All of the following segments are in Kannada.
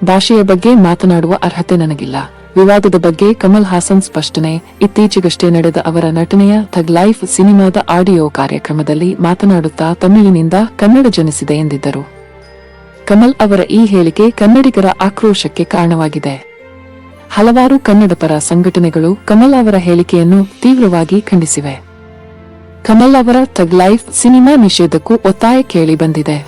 ಭಾಷೆಯ ಬಗ್ಗೆ ಮಾತನಾಡುವ ಅರ್ಹತೆ ನನಗಿಲ್ಲ. ವಿವಾದದ ಬಗ್ಗೆ ಕಮಲ್ ಹಾಸನ್ ಸ್ಪಷ್ಟನೆ. ಇತ್ತೀಚೆಗಷ್ಟೇ ನಡೆದ ಅವರ ನಟನೆಯ ಥಗ್ ಲೈಫ್ ಸಿನಿಮಾದ ಆಡಿಯೋ ಕಾರ್ಯಕ್ರಮದಲ್ಲಿ ಮಾತನಾಡುತ್ತಾ ತಮಿಳಿನಿಂದ ಕನ್ನಡ ಜನಿಸಿದೆ ಎಂದಿದ್ದರು. ಕಮಲ್ ಅವರ ಈ ಹೇಳಿಕೆ ಕನ್ನಡಿಗರ ಆಕ್ರೋಶಕ್ಕೆ ಕಾರಣವಾಗಿದೆ. ಹಲವಾರು ಕನ್ನಡಪರ ಸಂಘಟನೆಗಳು ಕಮಲ್ ಅವರ ಹೇಳಿಕೆಯನ್ನು ತೀವ್ರವಾಗಿ ಖಂಡಿಸಿವೆ. ಕಮಲ್ ಅವರ ಥಗ್ ಲೈಫ್ ಸಿನಿಮಾ ನಿಷೇಧಕ್ಕೂ ಒತ್ತಾಯ ಕೇಳಿ ಬಂದಿದೆ.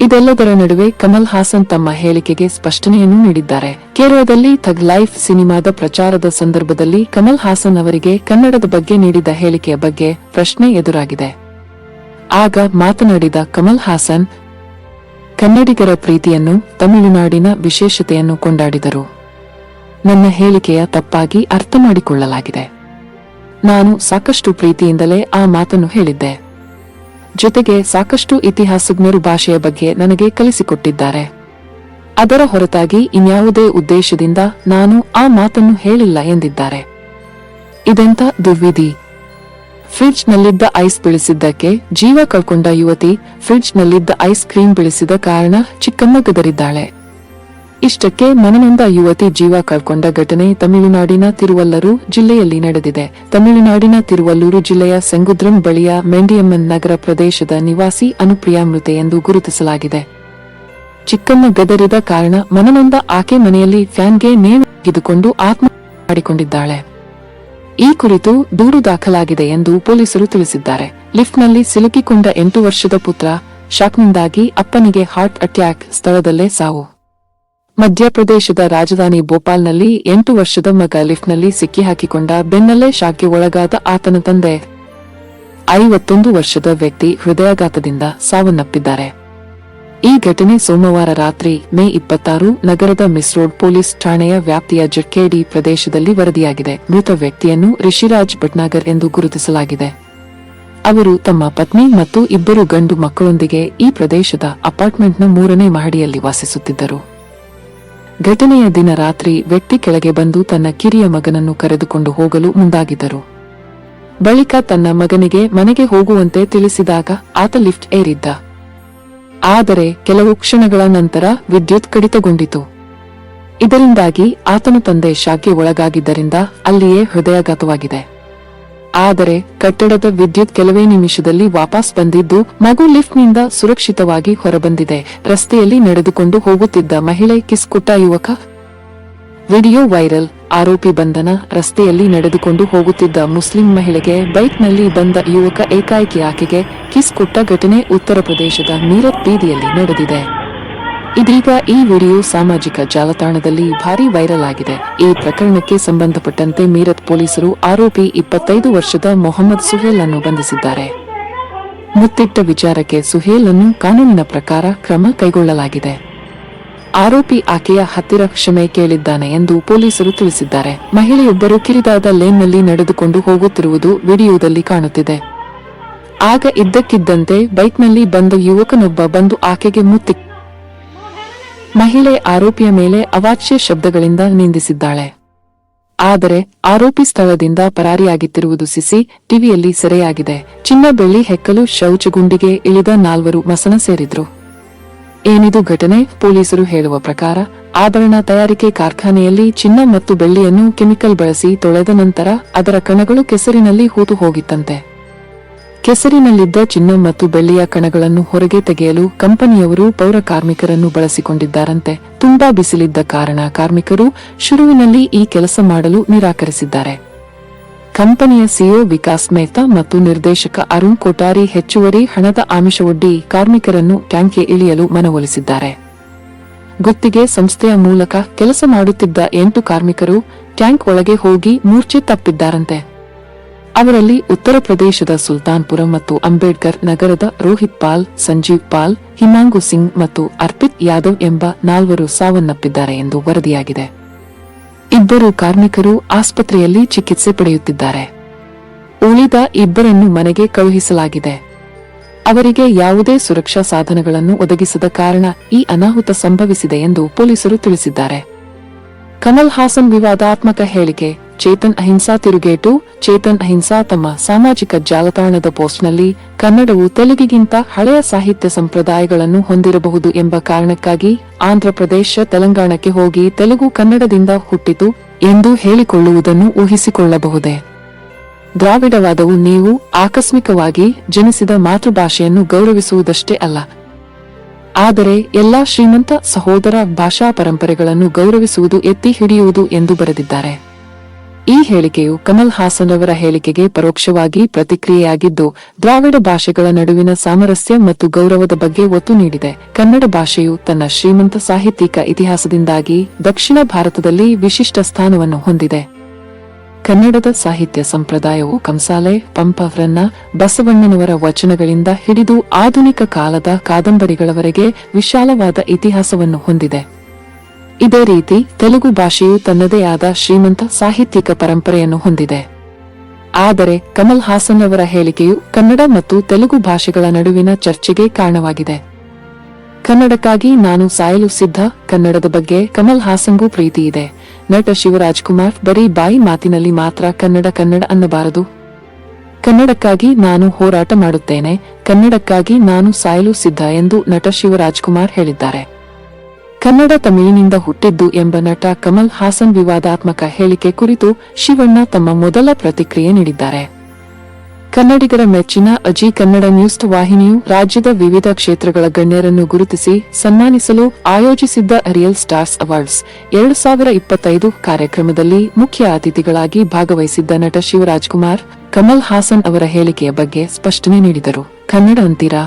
ಇದೆಲ್ಲದರ ನಡುವೆ ಕಮಲ್ ಹಾಸನ್ ತಮ್ಮ ಹೇಳಿಕೆಗೆ ಸ್ಪಷ್ಟನೆಯನ್ನು ನೀಡಿದ್ದಾರೆ. ಕೇರಳದಲ್ಲಿ ಥಗ್ ಲೈಫ್ ಸಿನಿಮಾದ ಪ್ರಚಾರದ ಸಂದರ್ಭದಲ್ಲಿ ಕಮಲ್ ಹಾಸನ್ ಅವರಿಗೆ ಕನ್ನಡದ ಬಗ್ಗೆ ನೀಡಿದ ಹೇಳಿಕೆಯ ಬಗ್ಗೆ ಪ್ರಶ್ನೆ ಎದುರಾಗಿದೆ. ಆಗ ಮಾತನಾಡಿದ ಕಮಲ್ ಹಾಸನ್, ಕನ್ನಡಿಗರ ಪ್ರೀತಿಯನ್ನು, ತಮಿಳುನಾಡಿನ ವಿಶೇಷತೆಯನ್ನು ಕೊಂಡಾಡಿದರು. ನನ್ನ ಹೇಳಿಕೆಯ ತಪ್ಪಾಗಿ ಅರ್ಥ ಮಾಡಿಕೊಳ್ಳಲಾಗಿದೆ. ನಾನು ಸಾಕಷ್ಟು ಪ್ರೀತಿಯಿಂದಲೇ ಆ ಮಾತನ್ನು ಹೇಳಿದ್ದೆ. ಜೊತೆಗೆ ಸಾಕಷ್ಟು ಇತಿಹಾಸಜ್ಞರು ಭಾಷೆಯ ಬಗ್ಗೆ ನನಗೆ ಕಲಿಸಿಕೊಟ್ಟಿದ್ದಾರೆ. ಅದರ ಹೊರತಾಗಿ ಇನ್ಯಾವುದೇ ಉದ್ದೇಶದಿಂದ ನಾನು ಆ ಮಾತನ್ನು ಹೇಳಿಲ್ಲ ಎಂದಿದ್ದಾರೆ. ಇದೆಂಥ ದುರ್ವಿಧಿ! ಫ್ರಿಡ್ಜ್ ನಲ್ಲಿದ್ದ ಐಸ್ ಬೀಳಿಸಿದ್ದಕ್ಕೆ ಜೀವ ಕಳ್ಕೊಂಡ ಯುವತಿ ಫ್ರಿಡ್ಜ್ ನಲ್ಲಿದ್ದ ಐಸ್ ಕ್ರೀಂ ಬೀಳಿಸಿದ ಕಾರಣ ಚಿಕ್ಕಮ್ಮ ಗದರಿದ್ದಾಳೆ. ಇಷ್ಟಕ್ಕೆ ಮನನೊಂದ ಯುವತಿ ಜೀವ ಕಳ್ಕೊಂಡ ಘಟನೆ ತಮಿಳುನಾಡಿನ ತಿರುವಲ್ಲೂರು ಜಿಲ್ಲೆಯಲ್ಲಿ ನಡೆದಿದೆ. ತಮಿಳುನಾಡಿನ ತಿರುವಲ್ಲೂರು ಜಿಲ್ಲೆಯ ಸೆಂಗುದ್ರಂ ಬಳಿಯ ಮೆಂಡಿಯಮ್ಮನ್ ನಗರ ಪ್ರದೇಶದ ನಿವಾಸಿ ಅನುಪ್ರಿಯಾ ಮೃತೆ ಎಂದು ಗುರುತಿಸಲಾಗಿದೆ. ಚಿಕ್ಕಮ್ಮ ಗದರಿದ ಕಾರಣ ಮನನೊಂದ ಆಕೆ ಮನೆಯಲ್ಲಿ ಫ್ಯಾನ್ಗೆ ನೇಣು ಹಿಡಿದುಕೊಂಡು ಆತ್ಮಹತ್ಯೆ ಮಾಡಿಕೊಂಡಿದ್ದಾಳೆ. ಈ ಕುರಿತು ದೂರು ದಾಖಲಾಗಿದೆ ಎಂದು ಪೊಲೀಸರು ತಿಳಿಸಿದ್ದಾರೆ. ಲಿಫ್ಟ್ನಲ್ಲಿ ಸಿಲುಕಿಕೊಂಡ 8 ವರ್ಷದ ಪುತ್ರ ಶಾಕ್ನಿಂದಾಗಿ ಅಪ್ಪನಿಗೆ ಹಾರ್ಟ್ ಅಟ್ಯಾಕ್, ಸ್ಥಳದಲ್ಲೇ ಸಾವು. ಮಧ್ಯಪ್ರದೇಶದ ರಾಜಧಾನಿ ಭೋಪಾಲ್ನಲ್ಲಿ 8 ವರ್ಷದ ಮಗ ಲಿಫ್ಟ್ನಲ್ಲಿ ಸಿಕ್ಕಿಹಾಕಿಕೊಂಡ ಬೆನ್ನಲ್ಲೇ ಶಾಕ್ಗೆ ಒಳಗಾದ ಆತನ ತಂದೆ 51 ವರ್ಷದ ವ್ಯಕ್ತಿ ಹೃದಯಾಘಾತದಿಂದ ಸಾವನ್ನಪ್ಪಿದ್ದಾರೆ. ಈ ಘಟನೆ ಸೋಮವಾರ ರಾತ್ರಿ ಮೇ 26 ನಗರದ ಮಿಸ್ ರೋಡ್ ಪೊಲೀಸ್ ಠಾಣೆಯ ವ್ಯಾಪ್ತಿಯ ಜಟ್ಕೇಡಿ ಪ್ರದೇಶದಲ್ಲಿ ವರದಿಯಾಗಿದೆ. ಮೃತ ವ್ಯಕ್ತಿಯನ್ನು ರಿಷಿರಾಜ್ ಭಟ್ನಾಗರ್ ಎಂದು ಗುರುತಿಸಲಾಗಿದೆ. ಅವರು ತಮ್ಮ ಪತ್ನಿ ಮತ್ತು 2 ಗಂಡು ಮಕ್ಕಳೊಂದಿಗೆ ಈ ಪ್ರದೇಶದ ಅಪಾರ್ಟ್ಮೆಂಟ್ನ 3ನೇ ಮಹಡಿಯಲ್ಲಿ ವಾಸಿಸುತ್ತಿದ್ದರು. ಘಟನೆಯ ದಿನ ರಾತ್ರಿ ವ್ಯಕ್ತಿ ಕೆಳಗೆ ಬಂದು ತನ್ನ ಕಿರಿಯ ಮಗನನ್ನು ಕರೆದುಕೊಂಡು ಹೋಗಲು ಮುಂದಾಗಿದ್ದರು. ಬಳಿಕ ತನ್ನ ಮಗನಿಗೆ ಮನೆಗೆ ಹೋಗುವಂತೆ ತಿಳಿಸಿದಾಗ ಆತ ಲಿಫ್ಟ್ ಏರಿದ್ದ. ಆದರೆ ಕೆಲವು ಕ್ಷಣಗಳ ನಂತರ ವಿದ್ಯುತ್ ಕಡಿತಗೊಂಡಿತು. ಇದರಿಂದಾಗಿ ಆತನ ತಂದೆ ಶಾಕ್ಗೆ ಒಳಗಾಗಿದ್ದರಿಂದ ಅಲ್ಲಿಯೇ ಹೃದಯಾಘಾತವಾಗಿದೆ. ಆದರೆ ಕಟ್ಟಡದ ವಿದ್ಯುತ್ ಕೆಲವೇ ನಿಮಿಷದಲ್ಲಿ ವಾಪಸ್ ಬಂದಿದ್ದು ಮಗು ಲಿಫ್ಟ್ನಿಂದ ಸುರಕ್ಷಿತವಾಗಿ ಹೊರಬಂದಿದೆ. ರಸ್ತೆಯಲ್ಲಿ ನಡೆದುಕೊಂಡು ಹೋಗುತ್ತಿದ್ದ ಮಹಿಳೆ ಕಿಸ್ ಕೊಟ್ಟ ಯುವಕ. Video viral. ಆರೋಪಿ ಬಂಧನ. ರಸ್ತೆಯಲ್ಲಿ ನಡೆದುಕೊಂಡು ಹೋಗುತ್ತಿದ್ದ ಮುಸ್ಲಿಂ ಮಹಿಳೆಗೆ ಬೈಕ್ನಲ್ಲಿ ಬಂದ ಯುವಕ ಏಕಾಏಕಿ ಆಕೆಗೆ ಕಿಸ್ ಕೊಟ್ಟ ಘಟನೆ ಉತ್ತರ ಪ್ರದೇಶದ ಮೀರತ್ ಬೀದಿಯಲ್ಲಿ ನಡೆದಿದೆ. ಇದೀಗ ಈ ವಿಡಿಯೋ ಸಾಮಾಜಿಕ ಜಾಲತಾಣದಲ್ಲಿ ಭಾರೀ ವೈರಲ್ ಆಗಿದೆ. ಈ ಪ್ರಕರಣಕ್ಕೆ ಸಂಬಂಧಪಟ್ಟಂತೆ ಮೀರತ್ ಪೊಲೀಸರು ಆರೋಪಿ 25 ವರ್ಷದ ಮೊಹಮ್ಮದ್ ಸುಹೇಲ್ ಅನ್ನು ಬಂಧಿಸಿದ್ದಾರೆ. ಮುತ್ತಿಟ್ಟ ವಿಚಾರಕ್ಕೆ ಸುಹೇಲ್ ಅನ್ನು ಕಾನೂನಿನ ಪ್ರಕಾರ ಕ್ರಮ ಕೈಗೊಳ್ಳಲಾಗಿದೆ. ಆರೋಪಿ ಆಕೆಯ ಹತ್ತಿರ ಕ್ಷಮೆ ಕೇಳಿದ್ದಾನೆ ಎಂದು ಪೊಲೀಸರು ತಿಳಿಸಿದ್ದಾರೆ. ಮಹಿಳೆಯೊಬ್ಬರು ಕಿರಿದಾದ ಲೇನ್ನಲ್ಲಿ ನಡೆದುಕೊಂಡು ಹೋಗುತ್ತಿರುವುದು ವಿಡಿಯೋದಲ್ಲಿ ಕಾಣುತ್ತಿದೆ. ಆಗ ಇದ್ದಕ್ಕಿದ್ದಂತೆ ಬೈಕ್ನಲ್ಲಿ ಬಂದ ಯುವಕನೊಬ್ಬ ಬಂದು ಆಕೆಗೆ ಮುತ್ತಿ ಮಹಿಳೆ ಆರೋಪಿಯ ಮೇಲೆ ಅವಾಚ್ಯ ಶಬ್ದಗಳಿಂದ ನಿಂದಿಸಿದ್ದಾಳೆ. ಆದರೆ ಆರೋಪಿ ಸ್ಥಳದಿಂದ ಪರಾರಿಯಾಗುತ್ತಿರುವುದು ಟಿವಿಯಲ್ಲಿ ಸೆರೆಯಾಗಿದೆ. ಚಿನ್ನ ಬೆಳ್ಳಿ ಹೆಕ್ಕಲು ಶೌಚಗುಂಡಿಗೆ ಇಳಿದ 4 ಮಸಣ ಸೇರಿದ್ರು. ಏನಿದು ಘಟನೆ? ಪೊಲೀಸರು ಹೇಳುವ ಪ್ರಕಾರ ಆಭರಣ ತಯಾರಿಕೆ ಕಾರ್ಖಾನೆಯಲ್ಲಿ ಚಿನ್ನ ಮತ್ತು ಬೆಳ್ಳಿಯನ್ನು ಕೆಮಿಕಲ್ ಬಳಸಿ ತೊಳೆದ ನಂತರ ಅದರ ಕಣಗಳು ಕೆಸರಿನಲ್ಲಿ ಹೂತು ಹೋಗಿತ್ತಂತೆ. ಕೆಸರಿನಲ್ಲಿದ್ದ ಚಿನ್ನ ಮತ್ತು ಬೆಳ್ಳಿಯ ಕಣಗಳನ್ನು ಹೊರಗೆ ತೆಗೆಯಲು ಕಂಪನಿಯವರು ಪೌರ ಕಾರ್ಮಿಕರನ್ನು ಬಳಸಿಕೊಂಡಿದ್ದಾರಂತೆ. ತುಂಬಾ ಬಿಸಿಲಿದ್ದ ಕಾರಣ ಕಾರ್ಮಿಕರು ಶುರುವಿನಲ್ಲಿ ಈ ಕೆಲಸ ಮಾಡಲು ನಿರಾಕರಿಸಿದ್ದಾರೆ. ಕಂಪನಿಯ ಸಿಇಒ ವಿಕಾಸ್ ಮೆಹ್ತಾ ಮತ್ತು ನಿರ್ದೇಶಕ ಅರುಣ್ ಕೊಠಾರಿ ಹೆಚ್ಚುವರಿ ಹಣದ ಆಮಿಷವೊಡ್ಡಿ ಕಾರ್ಮಿಕರನ್ನು ಟ್ಯಾಂಕ್ಗೆ ಇಳಿಯಲು ಮನವೊಲಿಸಿದ್ದಾರೆ. ಗುತ್ತಿಗೆ ಸಂಸ್ಥೆಯ ಮೂಲಕ ಕೆಲಸ ಮಾಡುತ್ತಿದ್ದ 8 ಕಾರ್ಮಿಕರು ಟ್ಯಾಂಕ್ ಒಳಗೆ ಹೋಗಿ ಮೂರ್ಛೆ ತಪ್ಪಿದ್ದಾರಂತೆ. ಅವರಲ್ಲಿ ಉತ್ತರ ಪ್ರದೇಶದ ಸುಲ್ತಾನ್ಪುರ ಮತ್ತು ಅಂಬೇಡ್ಕರ್ ನಗರದ ರೋಹಿತ್ ಪಾಲ್, ಸಂಜೀವ್ ಪಾಲ್, ಹಿಮಾಂಗು ಸಿಂಗ್ ಮತ್ತು ಅರ್ಪಿತ್ ಯಾದವ್ ಎಂಬ 4 ಸಾವನ್ನಪ್ಪಿದ್ದಾರೆ ಎಂದು ವರದಿಯಾಗಿದೆ. 2 ಕಾರ್ಮಿಕರು ಆಸ್ಪತ್ರೆಯಲ್ಲಿ ಚಿಕಿತ್ಸೆ ಪಡೆಯುತ್ತಿದ್ದಾರೆ. ಉಳಿದ 2 ಮನೆಗೆ ಕಳುಹಿಸಲಾಗಿದೆ. ಅವರಿಗೆ ಯಾವುದೇ ಸುರಕ್ಷಾ ಸಾಧನಗಳನ್ನು ಒದಗಿಸದ ಕಾರಣ ಈ ಅನಾಹುತ ಸಂಭವಿಸಿದೆ ಎಂದು ಪೊಲೀಸರು ತಿಳಿಸಿದ್ದಾರೆ. ಕಮಲ್ ಹಾಸನ್ ವಿವಾದಾತ್ಮಕ ಹೇಳಿಕೆ. ಚೇತನ್ ಅಹಿಂಸಾ ತಿರುಗೇಟು. ಚೇತನ್ ಅಹಿಂಸಾ ತಮ್ಮ ಸಾಮಾಜಿಕ ಜಾಲತಾಣದ ಪೋಸ್ಟ್ನಲ್ಲಿ ಕನ್ನಡವು ತೆಲುಗಿಗಿಂತ ಹಳೆಯ ಸಾಹಿತ್ಯ ಸಂಪ್ರದಾಯಗಳನ್ನು ಹೊಂದಿರಬಹುದು ಎಂಬ ಕಾರಣಕ್ಕಾಗಿ ಆಂಧ್ರಪ್ರದೇಶ ತೆಲಂಗಾಣಕ್ಕೆ ಹೋಗಿ ತೆಲುಗು ಕನ್ನಡದಿಂದ ಹುಟ್ಟಿತು ಎಂದು ಹೇಳಿಕೊಳ್ಳುವುದನ್ನು ಊಹಿಸಿಕೊಳ್ಳಬಹುದೇ? ದ್ರಾವಿಡವಾದವು ನೀವು ಆಕಸ್ಮಿಕವಾಗಿ ಜನಿಸಿದ ಮಾತೃಭಾಷೆಯನ್ನು ಗೌರವಿಸುವುದಷ್ಟೇ ಅಲ್ಲ, ಆದರೆ ಎಲ್ಲಾ ಶ್ರೀಮಂತ ಸಹೋದರ ಭಾಷಾ ಪರಂಪರೆಗಳನ್ನು ಗೌರವಿಸುವುದು, ಎತ್ತಿ ಹಿಡಿಯುವುದು ಎಂದು ಬರೆದಿದ್ದಾರೆ. ಈ ಹೇಳಿಕೆಯು ಕಮಲ್ ಹಾಸನ್ ಅವರ ಹೇಳಿಕೆಗೆ ಪರೋಕ್ಷವಾಗಿ ಪ್ರತಿಕ್ರಿಯೆಯಾಗಿದ್ದು, ದ್ರಾವಿಡ ಭಾಷೆಗಳ ನಡುವಿನ ಸಾಮರಸ್ಯ ಮತ್ತು ಗೌರವದ ಬಗ್ಗೆ ಒತ್ತು ನೀಡಿದೆ. ಕನ್ನಡ ಭಾಷೆಯು ತನ್ನ ಶ್ರೀಮಂತ ಸಾಹಿತ್ಯಿಕ ಇತಿಹಾಸದಿಂದಾಗಿ ದಕ್ಷಿಣ ಭಾರತದಲ್ಲಿ ವಿಶಿಷ್ಟ ಸ್ಥಾನವನ್ನು ಹೊಂದಿದೆ. ಕನ್ನಡದ ಸಾಹಿತ್ಯ ಸಂಪ್ರದಾಯವು ಕಂಸಾಳೆ, ಪಂಪ, ರನ್ನ, ಬಸವಣ್ಣನವರ ವಚನಗಳಿಂದ ಹಿಡಿದು ಆಧುನಿಕ ಕಾಲದ ಕಾದಂಬರಿಗಳವರೆಗೆ ವಿಶಾಲವಾದ ಇತಿಹಾಸವನ್ನು ಹೊಂದಿದೆ. ಇದೇ ರೀತಿ ತೆಲುಗು ಭಾಷೆಯು ತನ್ನದೇ ಆದ ಶ್ರೀಮಂತ ಸಾಹಿತ್ಯಿಕ ಪರಂಪರೆಯನ್ನು ಹೊಂದಿದೆ. ಆದರೆ ಕಮಲ್ ಹಾಸನ್ ಅವರ ಹೇಳಿಕೆಯು ಕನ್ನಡ ಮತ್ತು ತೆಲುಗು ಭಾಷೆಗಳ ನಡುವಿನ ಚರ್ಚೆಗೆ ಕಾರಣವಾಗಿದೆ. ಕನ್ನಡಕ್ಕಾಗಿ ನಾನು ಸಾಯಲು ಸಿದ್ಧ. ಕನ್ನಡದ ಬಗ್ಗೆ ಕಮಲ್ ಹಾಸನ್ಗೂ ಪ್ರೀತಿ ಇದೆ. ನಟ ಶಿವರಾಜ್ಕುಮಾರ್ ಬರೀ ಬಾಯಿ ಮಾತಿನಲ್ಲಿ ಮಾತ್ರ ಕನ್ನಡ ಕನ್ನಡ ಅನ್ನಬಾರದು. ಕನ್ನಡಕ್ಕಾಗಿ ನಾನು ಹೋರಾಟ ಮಾಡುತ್ತೇನೆ, ಕನ್ನಡಕ್ಕಾಗಿ ನಾನು ಸಾಯಲು ಸಿದ್ಧ ಎಂದು ನಟ ಶಿವರಾಜ್ಕುಮಾರ್ ಹೇಳಿದ್ದಾರೆ. ಕನ್ನಡ ತಮಿಳಿನಿಂದ ಹುಟ್ಟಿದ್ದು ಎಂಬ ನಟ ಕಮಲ್ ಹಾಸನ್ ವಿವಾದಾತ್ಮಕ ಹೇಳಿಕೆ ಕುರಿತು ಶಿವಣ್ಣ ತಮ್ಮ ಮೊದಲ ಪ್ರತಿಕ್ರಿಯೆ ನೀಡಿದ್ದಾರೆ. ಕನ್ನಡಿಗರ ಮೆಚ್ಚಿನ ಅಜಿ ಕನ್ನಡ ನ್ಯೂಸ್ ವಾಹಿನಿಯು ರಾಜ್ಯದ ವಿವಿಧ ಕ್ಷೇತ್ರಗಳ ಗಣ್ಯರನ್ನು ಗುರುತಿಸಿ ಸನ್ಮಾನಿಸಲು ಆಯೋಜಿಸಿದ್ದ ರಿಯಲ್ ಸ್ಟಾರ್ಸ್ ಅವಾರ್ಡ್ಸ್ 2025 ಕಾರ್ಯಕ್ರಮದಲ್ಲಿ ಮುಖ್ಯ ಅತಿಥಿಗಳಾಗಿ ಭಾಗವಹಿಸಿದ್ದ ನಟ ಶಿವರಾಜ್ಕುಮಾರ್ ಕಮಲ್ ಹಾಸನ್ ಅವರ ಹೇಳಿಕೆಯ ಬಗ್ಗೆ ಸ್ಪಷ್ಟನೆ ನೀಡಿದರು. ಕನ್ನಡ ಅಂತೀರಾ?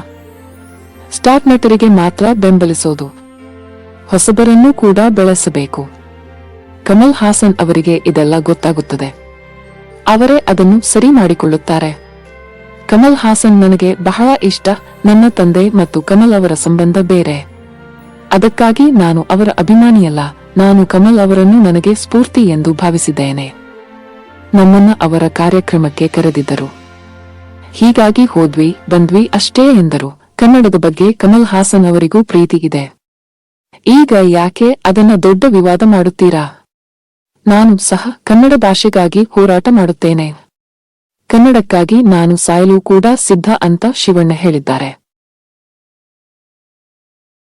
ಸ್ಟಾರ್ ನಟರಿಗೆ ಮಾತ್ರ ಬೆಂಬಲಿಸೋದು, ಹೊಸಬರನ್ನೂ ಕೂಡ ಬೆಳೆಸಬೇಕು. ಕಮಲ್ ಹಾಸನ್ ಅವರಿಗೆ ಇದೆಲ್ಲ ಗೊತ್ತಾಗುತ್ತದೆ. ಅವರೇ ಅದನ್ನು ಸರಿ ಮಾಡಿಕೊಳ್ಳುತ್ತಾರೆ. ಕಮಲ್ ಹಾಸನ್ ನನಗೆ ಬಹಳ ಇಷ್ಟ. ನನ್ನ ತಂದೆ ಮತ್ತು ಕಮಲ್ ಅವರ ಸಂಬಂಧ ಬೇರೆ. ಅದಕ್ಕಾಗಿ ನಾನು ಅವರ ಅಭಿಮಾನಿಯಲ್ಲ. ನಾನು ಕಮಲ್ ಅವರನ್ನು ನನಗೆ ಸ್ಫೂರ್ತಿ ಎಂದು ಭಾವಿಸಿದ್ದೇನೆ. ನಮ್ಮನ್ನ ಅವರ ಕಾರ್ಯಕ್ರಮಕ್ಕೆ ಕರೆದಿದ್ದರು, ಹೀಗಾಗಿ ಹೋದ್ವಿ ಬಂದ್ವಿ ಅಷ್ಟೇ ಎಂದರು. ಕನ್ನಡದ ಬಗ್ಗೆ ಕಮಲ್ ಹಾಸನ್ ಅವರಿಗೂ ಪ್ರೀತಿ ಇದೆ. ಈಗ ಯಾಕೆ ಅದನ್ನ ದೊಡ್ಡ ವಿವಾದ ಮಾಡುತ್ತೀರಾ? ನಾನು ಸಹ ಕನ್ನಡ ಭಾಷೆಗಾಗಿ ಹೋರಾಟ ಮಾಡುತ್ತೇನೆ. ಕನ್ನಡಕ್ಕಾಗಿ ನಾನು ಸಾಯಲು ಕೂಡ ಸಿದ್ಧ ಅಂತ ಶಿವಣ್ಣ ಹೇಳಿದ್ದಾರೆ.